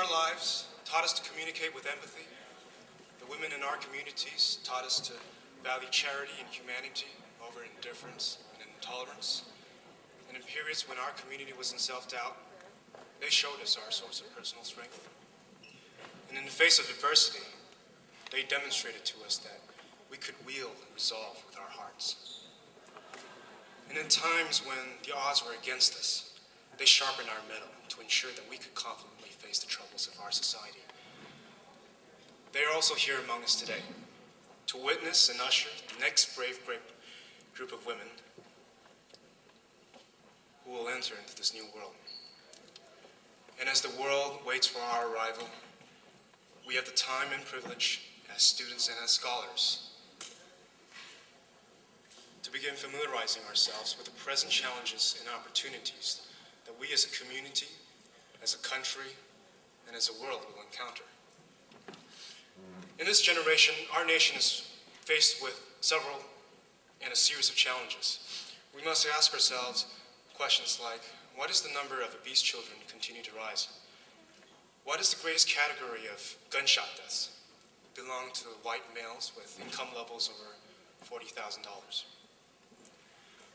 our lives taught us to communicate with empathy. The women in our communities taught us to value charity and humanity over indifference and intolerance. And in periods when our community was in self-doubt, they showed us our source of personal strength. And in the face of adversity, they demonstrated to us that we could wield resolve with our hearts. And in times when the odds were against us, they sharpened our mettle to ensure that we could confidently face the troubles of our society. They are also here among us today to witness and usher the next brave group of women who will enter into this new world. And as the world waits for our arrival, we have the time and privilege as students and as scholars to begin familiarizing ourselves with the present challenges and opportunities that we as a community, as a country, and as a world will encounter. In this generation, our nation is faced with several and a series of challenges. We must ask ourselves questions like, why does the number of obese children continue to rise? Why does the greatest category of gunshot deaths belong to white males with income levels over $40,000?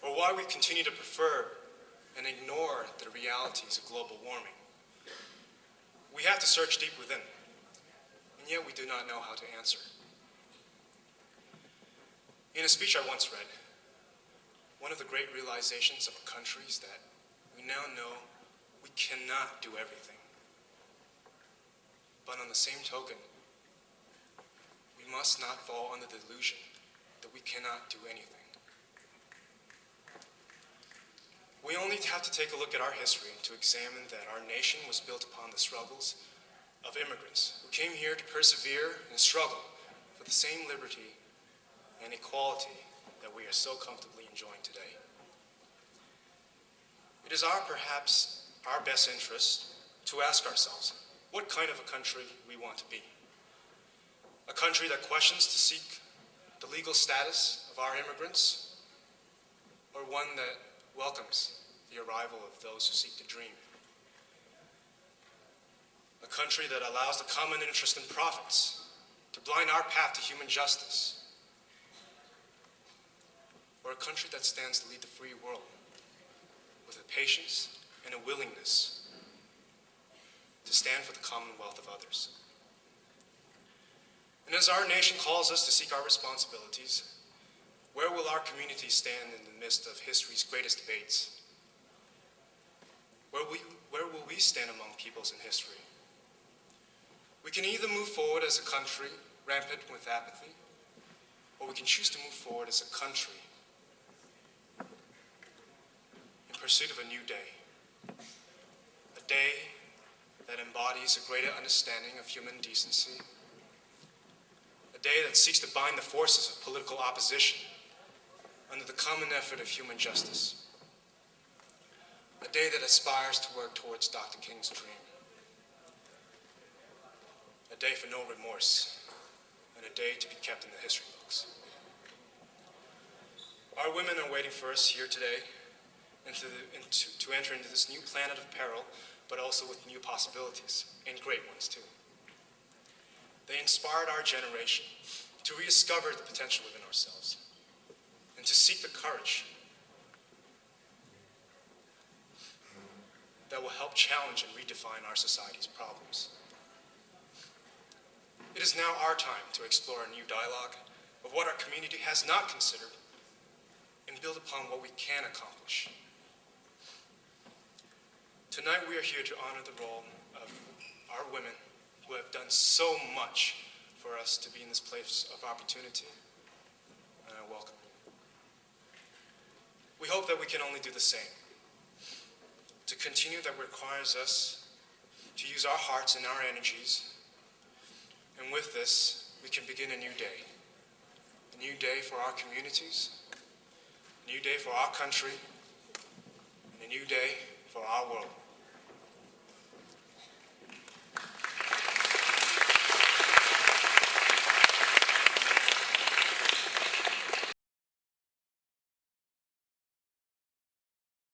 Or why we continue to prefer and ignore the realities of global warming? We have to search deep within, and yet we do not know how to answer. In a speech I once read, one of the great realizations of a country is that we now know we cannot do everything. But on the same token, we must not fall under the delusion that we cannot do anything. We only have to take a look at our history to examine that our nation was built upon the struggles of immigrants who came here to persevere and struggle for the same liberty and equality that we are so comfortably enjoying today. It is perhaps our best interest to ask ourselves what kind of a country we want to be. A country that questions to seek the legal status of our immigrants, or one that welcomes the arrival of those who seek to dream. A country that allows the common interest in profits to blind our path to human justice. Or a country that stands to lead the free world with a patience and a willingness to stand for the commonwealth of others. And as our nation calls us to seek our responsibilities, where will our community stand in the midst of history's greatest debates? Where will we stand among peoples in history? We can either move forward as a country rampant with apathy, or we can choose to move forward as a country in pursuit of a new day. A day that embodies a greater understanding of human decency. A day that seeks to bind the forces of political opposition under the common effort of human justice. A day that aspires to work towards Dr. King's dream. A day for no remorse, and a day to be kept in the history books. Our women are waiting for us here today to enter into this new planet of peril, but also with new possibilities, and great ones too. They inspired our generation to rediscover the potential within ourselves, and to seek the courage that will help challenge and redefine our society's problems. It is now our time to explore a new dialogue of what our community has not considered and build upon what we can accomplish. Tonight we are here to honor the role of our women who have done so much for us to be in this place of opportunity, and I welcome you. We hope that we can only do the same. To continue that requires us to use our hearts and our energies, and with this, we can begin a new day. A new day for our communities, a new day for our country, and a new day for our world.